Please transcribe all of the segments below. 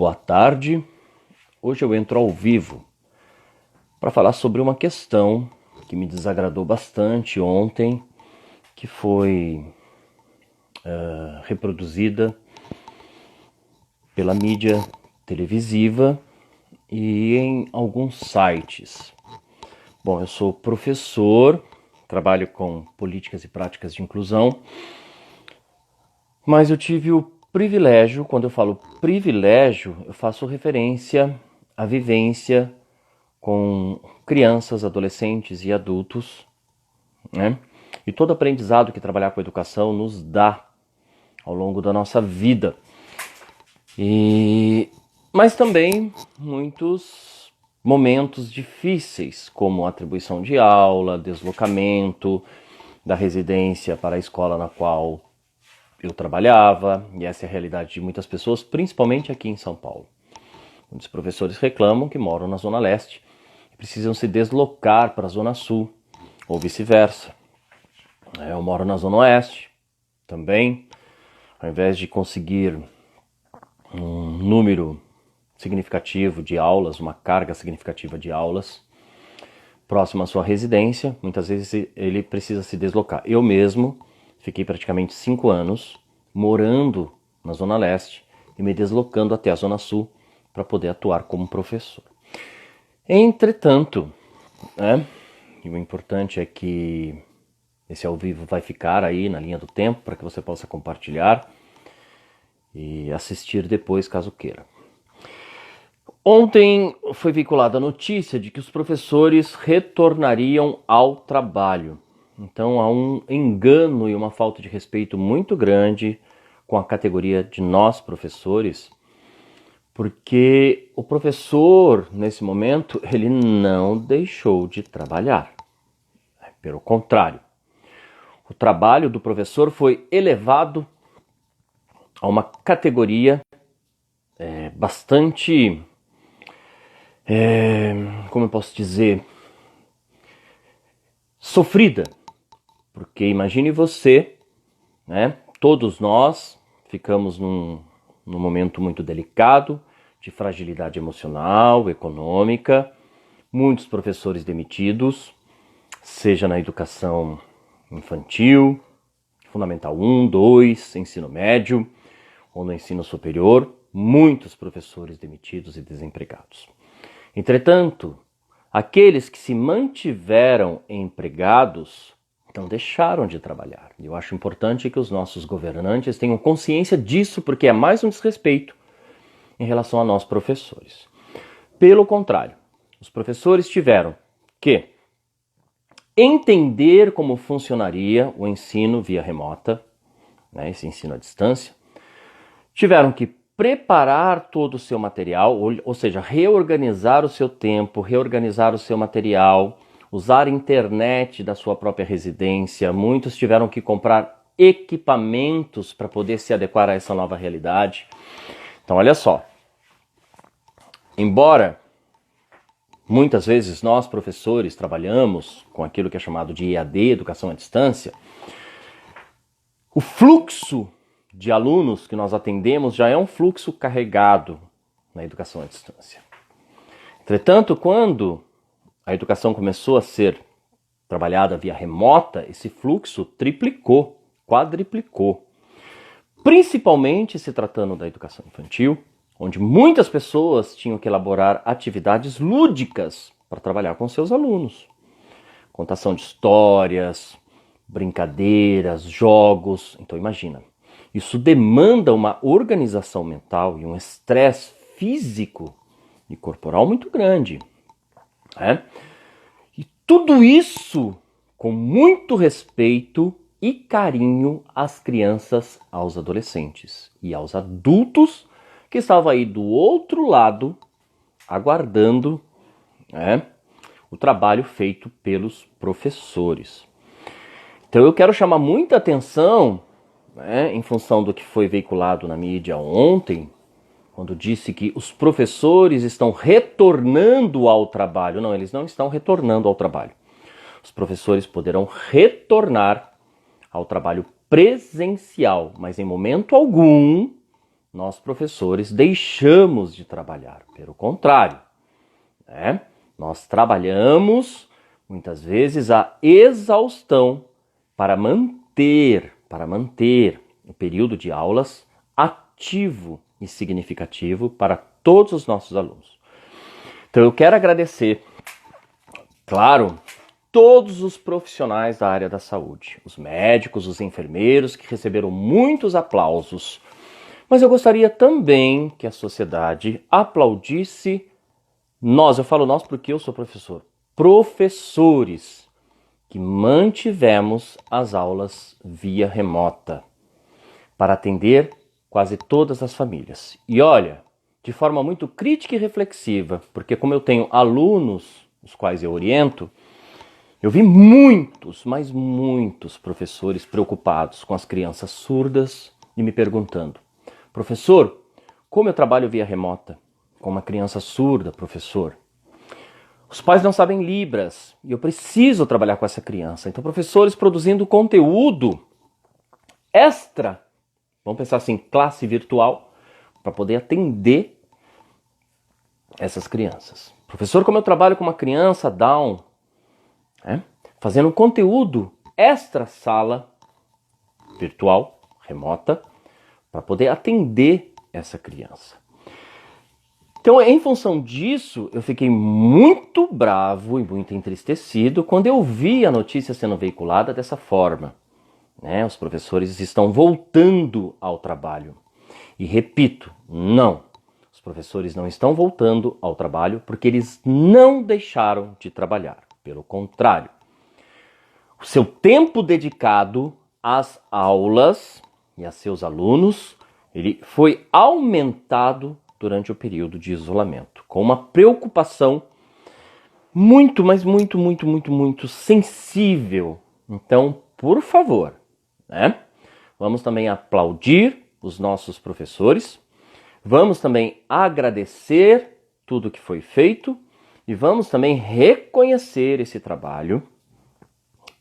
boa tarde. Hoje eu entro ao vivo para falar sobre uma questão que me desagradou bastante ontem, que foi reproduzida pela mídia televisiva e em alguns sites. Bom, eu sou professor, trabalho com políticas e práticas de inclusão, mas eu tive o privilégio, quando eu falo privilégio, eu faço referência à vivência com crianças, adolescentes e adultos, né? E todo aprendizado que trabalhar com educação nos dá ao longo da nossa vida. Mas também muitos momentos difíceis, como atribuição de aula, deslocamento da residência para a escola na qual eu trabalhava, e essa é a realidade de muitas pessoas, principalmente aqui em São Paulo. Muitos professores reclamam que moram na Zona Leste e precisam se deslocar para a Zona Sul, ou vice-versa. Eu moro na Zona Oeste também. Ao invés de conseguir um número significativo de aulas, uma carga significativa de aulas próximo à sua residência, muitas vezes ele precisa se deslocar. Eu mesmo fiquei praticamente 5 anos morando na Zona Leste e me deslocando até a Zona Sul para poder atuar como professor. Entretanto, e o importante é que esse ao vivo vai ficar aí na linha do tempo para que você possa compartilhar e assistir depois, caso queira. Ontem foi veiculada a notícia de que os professores retornariam ao trabalho. Então há um engano e uma falta de respeito muito grande com a categoria de nós professores, porque o professor, nesse momento, ele não deixou de trabalhar. Pelo contrário, o trabalho do professor foi elevado a uma categoria bastante, como eu posso dizer, sofrida. Porque imagine você, né? Todos nós ficamos num momento muito delicado, de fragilidade emocional, econômica, muitos professores demitidos, seja na educação infantil, Fundamental 1, 2, ensino médio ou no ensino superior, muitos professores demitidos e desempregados. Entretanto, aqueles que se mantiveram empregados não deixaram de trabalhar. E eu acho importante que os nossos governantes tenham consciência disso, porque é mais um desrespeito em relação a nós professores. Pelo contrário, os professores tiveram que entender como funcionaria o ensino via remota, né, esse ensino à distância, tiveram que preparar todo o seu material, ou seja, reorganizar o seu tempo, reorganizar o seu material, usar a internet da sua própria residência. Muitos tiveram que comprar equipamentos para poder se adequar a essa nova realidade. Então, olha só, embora muitas vezes nós, professores, trabalhamos com aquilo que é chamado de EAD, Educação à Distância, o fluxo de alunos que nós atendemos já é um fluxo carregado na educação à distância. Entretanto, quando a educação começou a ser trabalhada via remota, esse fluxo triplicou, quadriplicou. Principalmente se tratando da educação infantil, onde muitas pessoas tinham que elaborar atividades lúdicas para trabalhar com seus alunos. Contação de histórias, brincadeiras, jogos. Então imagina, isso demanda uma organização mental e um estresse físico e corporal muito grande. E tudo isso com muito respeito e carinho às crianças, aos adolescentes e aos adultos que estavam aí do outro lado aguardando o trabalho feito pelos professores. Então eu quero chamar muita atenção, em função do que foi veiculado na mídia ontem, quando disse que os professores estão retornando ao trabalho. Não, eles não estão retornando ao trabalho. Os professores poderão retornar ao trabalho presencial, mas em momento algum nós professores deixamos de trabalhar. Pelo contrário, né? Nós trabalhamos muitas vezes a exaustão para manter o período de aulas ativo e significativo para todos os nossos alunos. Então eu quero agradecer, claro, todos os profissionais da área da saúde, os médicos, os enfermeiros que receberam muitos aplausos, mas eu gostaria também que a sociedade aplaudisse nós, eu falo nós porque eu sou professor, professores que mantivemos as aulas via remota para atender quase todas as famílias. E olha, de forma muito crítica e reflexiva, porque como eu tenho alunos, os quais eu oriento, eu vi muitos, mas muitos professores preocupados com as crianças surdas e me perguntando: professor, como eu trabalho via remota com uma criança surda, professor? Os pais não sabem Libras e eu preciso trabalhar com essa criança. Então, professores produzindo conteúdo extra, vamos pensar assim, classe virtual, para poder atender essas crianças. Professor, como eu trabalho com uma criança Down, fazendo conteúdo extra sala virtual, remota, para poder atender essa criança. Então, em função disso, eu fiquei muito bravo e muito entristecido quando eu vi a notícia sendo veiculada dessa forma. Os professores estão voltando ao trabalho. E repito, não. Os professores não estão voltando ao trabalho porque eles não deixaram de trabalhar. Pelo contrário, o seu tempo dedicado às aulas e a seus alunos, ele foi aumentado durante o período de isolamento, com uma preocupação muito, mas muito sensível. Então, por favor, vamos também aplaudir os nossos professores, vamos também agradecer tudo que foi feito e vamos também reconhecer esse trabalho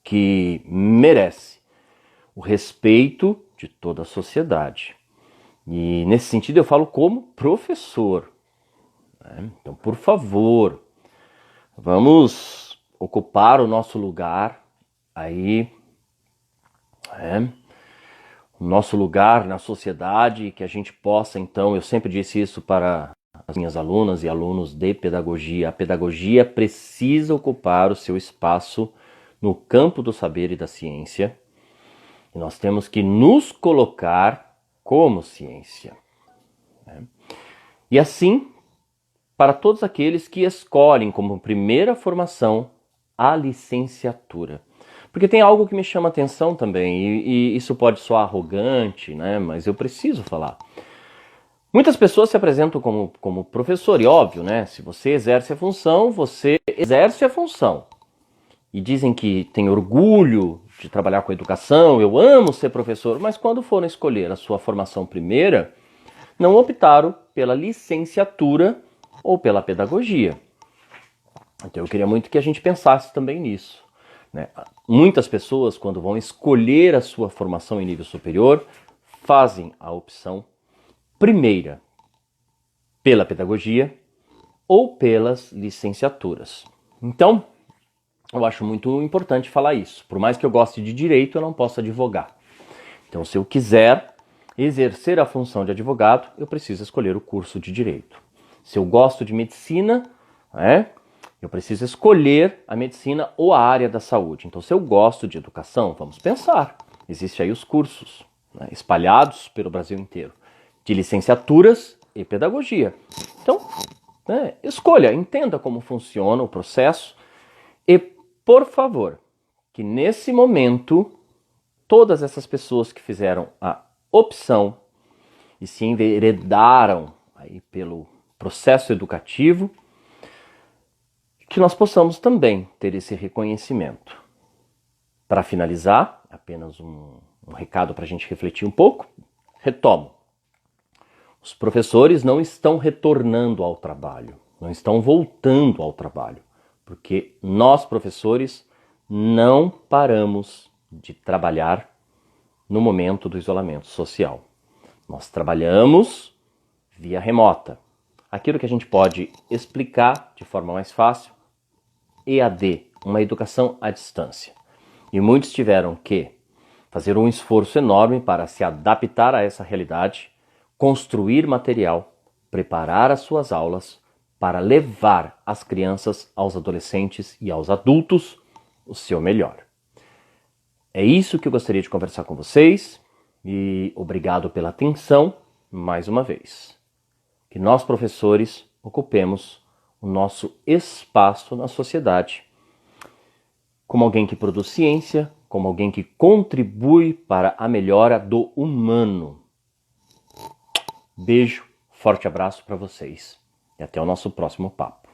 que merece o respeito de toda a sociedade. E nesse sentido eu falo como professor. Então, por favor, vamos ocupar o nosso lugar aí, o nosso lugar na sociedade, que a gente possa, então, eu sempre disse isso para as minhas alunas e alunos de pedagogia, a pedagogia precisa ocupar o seu espaço no campo do saber e da ciência, e nós temos que nos colocar como ciência. E assim, para todos aqueles que escolhem como primeira formação a licenciatura. Porque tem algo que me chama atenção também, e isso pode soar arrogante, mas eu preciso falar. Muitas pessoas se apresentam como professor, e óbvio, se você exerce a função, você exerce a função. E dizem que tem orgulho de trabalhar com educação, eu amo ser professor, mas quando foram escolher a sua formação primeira, não optaram pela licenciatura ou pela pedagogia. Então eu queria muito que a gente pensasse também nisso. Muitas pessoas, quando vão escolher a sua formação em nível superior, fazem a opção primeira pela pedagogia ou pelas licenciaturas. Então, eu acho muito importante falar isso. Por mais que eu goste de direito, eu não posso advogar. Então, se eu quiser exercer a função de advogado, eu preciso escolher o curso de direito. Se eu gosto de medicina, eu preciso escolher a medicina ou a área da saúde. Então, se eu gosto de educação, vamos pensar. Existem aí os cursos espalhados pelo Brasil inteiro, de licenciaturas e pedagogia. Então, escolha, entenda como funciona o processo e, por favor, que nesse momento, todas essas pessoas que fizeram a opção e se enveredaram aí pelo processo educativo, que nós possamos também ter esse reconhecimento. Para finalizar, apenas um recado para a gente refletir um pouco, retomo. Os professores não estão retornando ao trabalho, não estão voltando ao trabalho, porque nós, professores, não paramos de trabalhar no momento do isolamento social. Nós trabalhamos via remota. Aquilo que a gente pode explicar de forma mais fácil, EAD, uma educação à distância. E muitos tiveram que fazer um esforço enorme para se adaptar a essa realidade, construir material, preparar as suas aulas para levar às crianças, aos adolescentes e aos adultos o seu melhor. É isso que eu gostaria de conversar com vocês e obrigado pela atenção mais uma vez. Que nós, professores, ocupemos o nosso espaço na sociedade como alguém que produz ciência, como alguém que contribui para a melhora do humano. Beijo, forte abraço para vocês e até o nosso próximo papo.